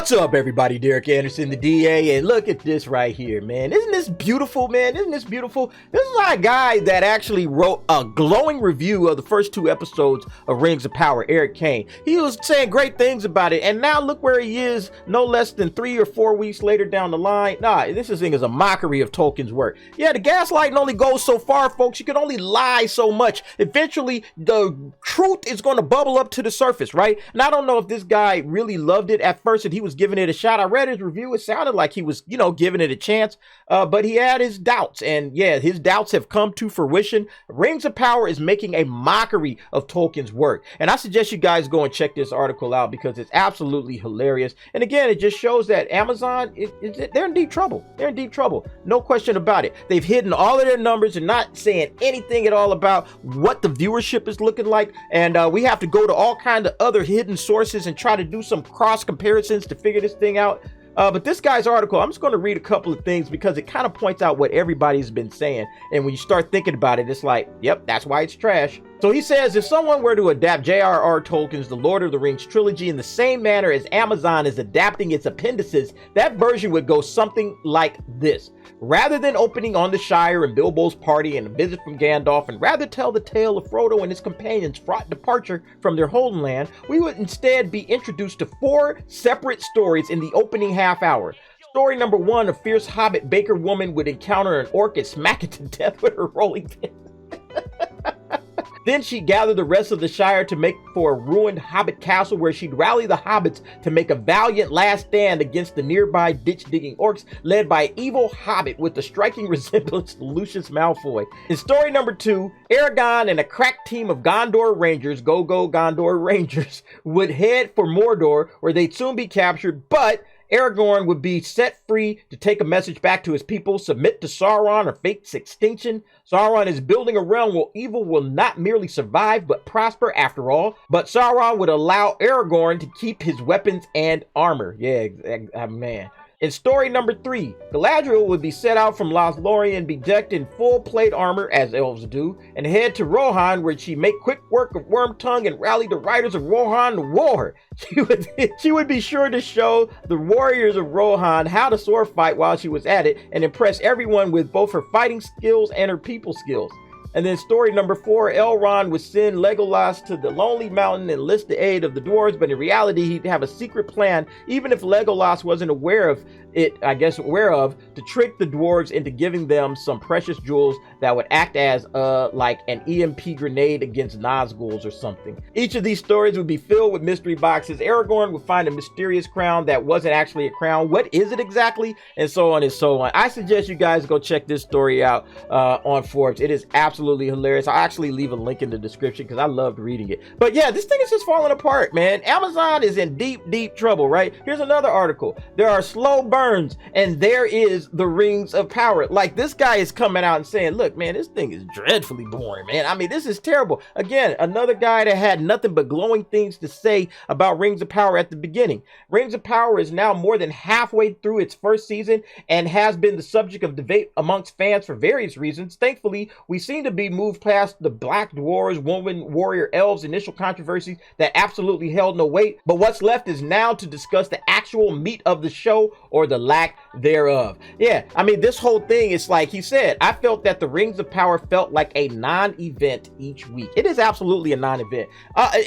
What's up, everybody? Derek Anderson, the DA, and look at this right here, man. Isn't this beautiful, man? Isn't this beautiful? This is my guy that actually wrote a glowing review of the first 2 episodes of Rings of Power, Eric Kane. He was saying great things about it, and now look where he is no less than 3 or 4 weeks later down the line. Nah, this thing is a mockery of Tolkien's work. Yeah, the gaslighting only goes so far, folks. You can only lie so much. Eventually, the truth is going to bubble up to the surface, right? And I don't know if this guy really loved it at first and he was giving it a shot. I read his review. It sounded like he was, giving it a chance, but he had his doubts. And yeah, his doubts have come to fruition. Rings of Power is making a mockery of Tolkien's work. And I suggest you guys go and check this article out because it's absolutely hilarious. And again, it just shows that Amazon, they're in deep trouble. They're in deep trouble. No question about it. They've hidden all of their numbers and not saying anything at all about what the viewership is looking like. And we have to go to all kinds of other hidden sources and try to do some cross comparisons to figure this thing out. But this guy's article, I'm just going to read a couple of things because it kind of points out what everybody's been saying. And when you start thinking about it, it's like, yep, that's why it's trash. So he says, if someone were to adapt J.R.R. Tolkien's The Lord of the Rings trilogy in the same manner as Amazon is adapting its appendices, that version would go something like this. Rather than opening on the Shire and Bilbo's party and a visit from Gandalf, and rather tell the tale of Frodo and his companions' fraught departure from their homeland, we would instead be introduced to 4 separate stories in the opening half hour. Story number 1, a fierce hobbit baker woman would encounter an orc and smack it to death with her rolling pin. Then she'd gather the rest of the Shire to make for a ruined hobbit castle where she'd rally the hobbits to make a valiant last stand against the nearby ditch-digging orcs led by an evil hobbit with a striking resemblance to Lucius Malfoy. In story number 2, Aragorn and a crack team of Gondor Rangers, go Gondor Rangers, would head for Mordor where they'd soon be captured, but Aragorn would be set free to take a message back to his people, submit to Sauron or face extinction. Sauron is building a realm where evil will not merely survive but prosper after all. But Sauron would allow Aragorn to keep his weapons and armor. Yeah, man. In story number 3, Galadriel would be set out from Lothlorien, be decked in full plate armor, as elves do, and head to Rohan, where she make quick work of Wormtongue and rally the riders of Rohan to war. She would be sure to show the warriors of Rohan how to sword fight while she was at it, and impress everyone with both her fighting skills and her people skills. And then story number 4, Elrond would send Legolas to the Lonely Mountain and enlist the aid of the dwarves, but in reality, he'd have a secret plan, even if Legolas wasn't aware of it, to trick the dwarves into giving them some precious jewels that would act as like an EMP grenade against Nazguls or something. Each of these stories would be filled with mystery boxes. Aragorn would find a mysterious crown that wasn't actually a crown. What is it exactly? And so on and so on. I suggest you guys go check this story out on Forbes. It is absolutely hilarious. I'll actually leave a link in the description because I loved reading it. But yeah, this thing is just falling apart, man. Amazon is in deep trouble, right? Here's another article. There are slow burns and there is the Rings of Power. Like, this guy is coming out and saying, look, man, this thing is dreadfully boring, man. I mean, this is terrible. Again, another guy that had nothing but glowing things to say about Rings of Power at the beginning. Rings of Power is now more than halfway through its first season and has been the subject of debate amongst fans for various reasons. Thankfully, we seem to be moved past the black dwarves, woman, warrior, elves, initial controversies that absolutely held no weight. But what's left is now to discuss the actual meat of the show, or the lack thereof. Yeah, I mean, this whole thing is like he said, I felt that the Rings of Power felt like a non-event each week. It is absolutely a non-event.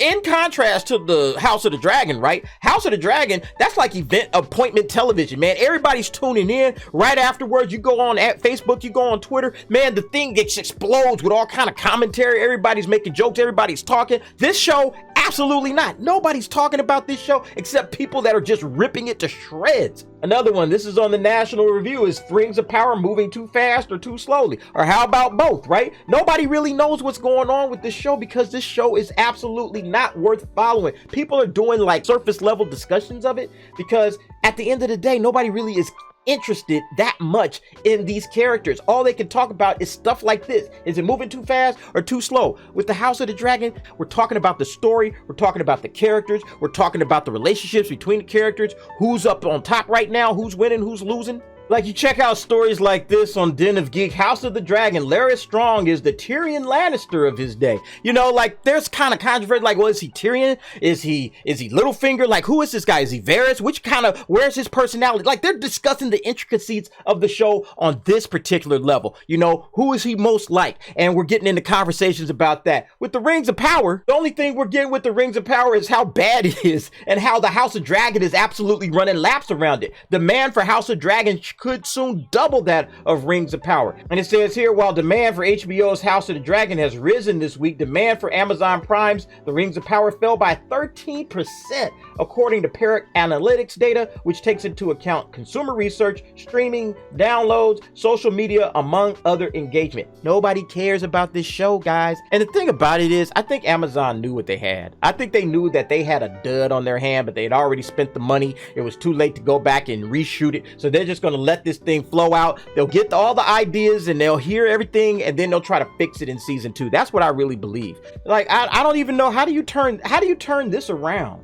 In contrast to the House of the Dragon, right? House of the Dragon, that's like event appointment television, man. Everybody's tuning in right afterwards. You go on at Facebook, you go on Twitter, man, the thing gets explodes with all kind of commentary. Everybody's making jokes, everybody's talking. This show, absolutely not. Nobody's talking about this show except people that are just ripping it to shreds. Another one, this is on the National Review, is Rings of Power moving too fast or too slowly? Or how about both, right? Nobody really knows what's going on with this show because this show is absolutely not worth following. People are doing like surface level discussions of it because at the end of the day, nobody really is interested that much in these characters. All they can talk about is stuff like this. Is it moving too fast or too slow? With the House of the Dragon, we're talking about the story, we're talking about the characters, we're talking about the relationships between the characters, who's up on top right now, who's winning, who's losing. Like, you check out stories like this on Den of Geek. House of the Dragon, Larys Strong is the Tyrion Lannister of his day. You know, like, there's kind of controversy, like, well, is he Tyrion? Is he Littlefinger? Like, who is this guy? Is he Varys? Where's his personality? Like, they're discussing the intricacies of the show on this particular level. You know, who is he most like? And we're getting into conversations about that. With the Rings of Power, the only thing we're getting with the Rings of Power is how bad it is and how the House of Dragon is absolutely running laps around it. Demand for House of Dragon could soon double that of Rings of Power. And it says here, while demand for HBO's House of the Dragon has risen this week, demand for Amazon Prime's The Rings of Power fell by 13%, according to Parrot Analytics data, which takes into account consumer research, streaming, downloads, social media, among other engagement. Nobody cares about this show, guys. And the thing about it is, I think Amazon knew what they had. I think they knew that they had a dud on their hand, but they had already spent the money. It was too late to go back and reshoot it. So they're just going to let this thing flow out. They'll get all the ideas and they'll hear everything, and then they'll try to fix it in season 2. That's what I really believe. Like, I don't even know, how do you turn this around?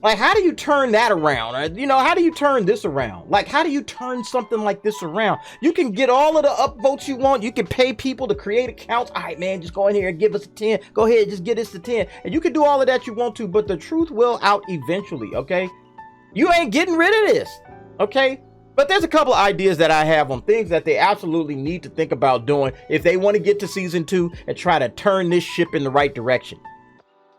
Like, how do you turn that around? Or, you know, how do you turn this around? Like, how do you turn something like this around? You can get all of the upvotes you want. You can pay people to create accounts. All right, man, just go in here and give us a 10. Go ahead, just get us a 10. And you can do all of that you want to, but the truth will out eventually, okay? You ain't getting rid of this, okay? But there's a couple of ideas that I have on things that they absolutely need to think about doing if they want to get to season 2 and try to turn this ship in the right direction.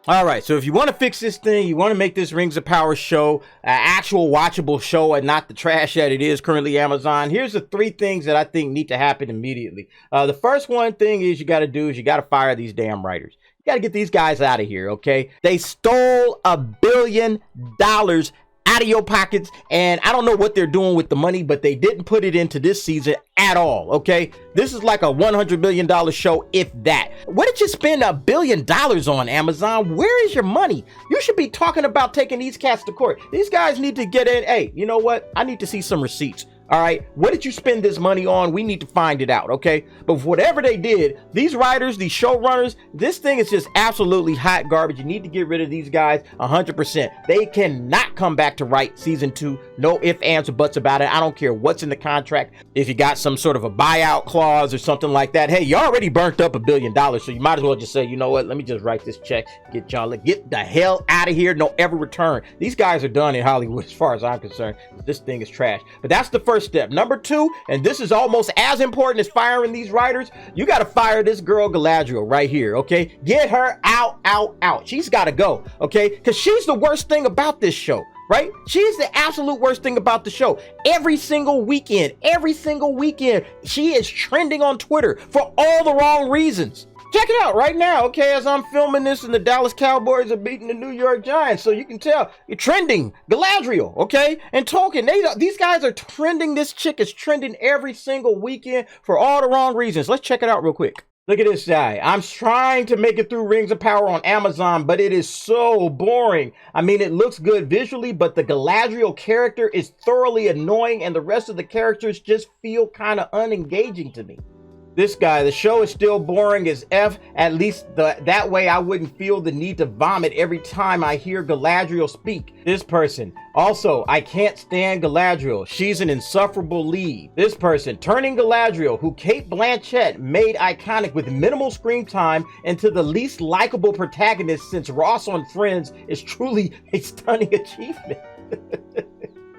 All right, so if you want to fix this thing, you want to make this Rings of Power show an actual watchable show and not the trash that it is currently, Amazon, here's the 3 things that I think need to happen immediately. The first thing is you got to fire these damn writers. You got to get these guys out of here, okay? They stole $1 billion out of your pockets, and I don't know what they're doing with the money, but they didn't put it into this season at all, okay? This is like a $100 million show, if that. What did you spend $1 billion on, Amazon? Where is your money? You should be talking about taking these cats to court. These guys need to get in. Hey, you know what? I need to see some receipts. All right, what did you spend this money on? We need to find it out, okay? But whatever they did, these writers, these showrunners, this thing is just absolutely hot garbage. You need to get rid of these guys 100%. They cannot come back to write season 2. No ifs, ands, or buts about it. I don't care what's in the contract. If you got some sort of a buyout clause or something like that, hey, you already burnt up $1 billion, so you might as well just say, you know what? Let me just write this check. Get the hell out of here. No ever return. These guys are done in Hollywood as far as I'm concerned. This thing is trash. But that's the first step. Number 2, and this is almost as important as firing these writers, you got to fire this girl Galadriel right here, okay? Get her out. She's got to go, okay? Because she's the worst thing about this show, right? She's the absolute worst thing about the show. Every single weekend, she is trending on Twitter for all the wrong reasons. Check it out right now, okay, as I'm filming this and the Dallas Cowboys are beating the New York Giants, so you can tell, you're trending Galadriel, okay, and Tolkien, these guys are trending. This chick is trending every single weekend for all the wrong reasons. Let's check it out real quick. Look at this guy. I'm trying to make it through Rings of Power on Amazon, but it is so boring. I mean, it looks good visually, but the Galadriel character is thoroughly annoying, and the rest of the characters just feel kind of unengaging to me. This guy, the show is still boring as F. At least that way I wouldn't feel the need to vomit every time I hear Galadriel speak. This person, also, I can't stand Galadriel. She's an insufferable lead. This person, turning Galadriel, who Cate Blanchett made iconic with minimal screen time, into the least likable protagonist since Ross on Friends, is truly a stunning achievement.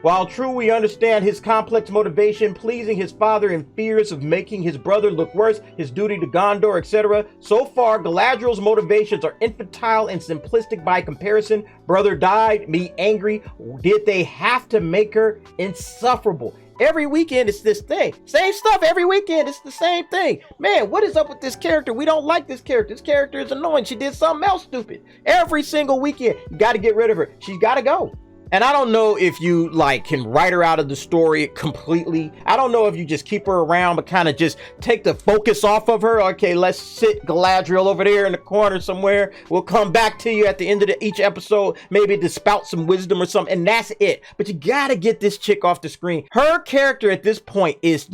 While true, we understand his complex motivation, pleasing his father and fears of making his brother look worse, his duty to Gondor, etc. So far, Galadriel's motivations are infantile and simplistic by comparison. Brother died, me angry. Did they have to make her insufferable? Every weekend it's this thing. Same stuff every weekend. It's the same thing. Man, what is up with this character? We don't like this character. This character is annoying. She did something else stupid. Every single weekend, you got to get rid of her. She's got to go. And I don't know if you can write her out of the story completely. I don't know if you just keep her around, but kind of just take the focus off of her. Okay, let's sit Galadriel over there in the corner somewhere. We'll come back to you at the end of each episode, maybe to spout some wisdom or something, and that's it. But you gotta get this chick off the screen. Her character at this point is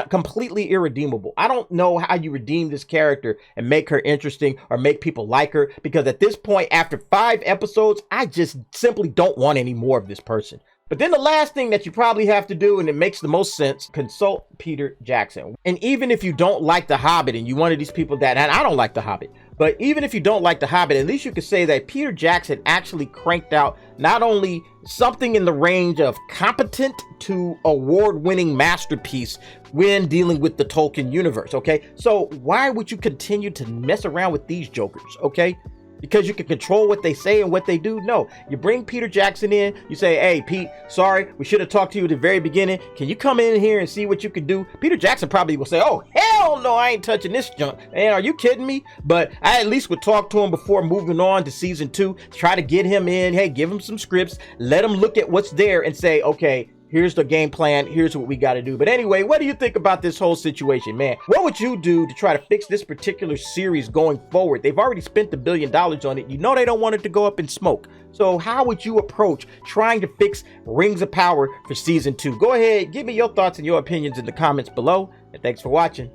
completely irredeemable. I don't know how you redeem this character and make her interesting or make people like her, because at this point, after 5 episodes, I just simply don't want any more of this person. But then the last thing that you probably have to do, and it makes the most sense, consult Peter Jackson. And even if you don't like The Hobbit and you're one of these people that, and I don't like The Hobbit, but even if you don't like The Hobbit, at least you could say that Peter Jackson actually cranked out not only something in the range of competent to award-winning masterpiece when dealing with the Tolkien universe, okay? So why would you continue to mess around with these jokers, okay? Because you can control what they say and what they do? No. You bring Peter Jackson in, you say, hey, Pete, sorry, we should have talked to you at the very beginning. Can you come in here and see what you can do? Peter Jackson probably will say, oh, hell no, I ain't touching this junk. And are you kidding me? But I at least would talk to him before moving on to season 2, try to get him in. Hey, give him some scripts, let him look at what's there and say, okay, here's the game plan. Here's what we got to do. But anyway, what do you think about this whole situation, man? What would you do to try to fix this particular series going forward? They've already spent $1 billion on it. You know they don't want it to go up in smoke. So how would you approach trying to fix Rings of Power for season 2? Go ahead, give me your thoughts and your opinions in the comments below. And thanks for watching.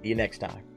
See you next time.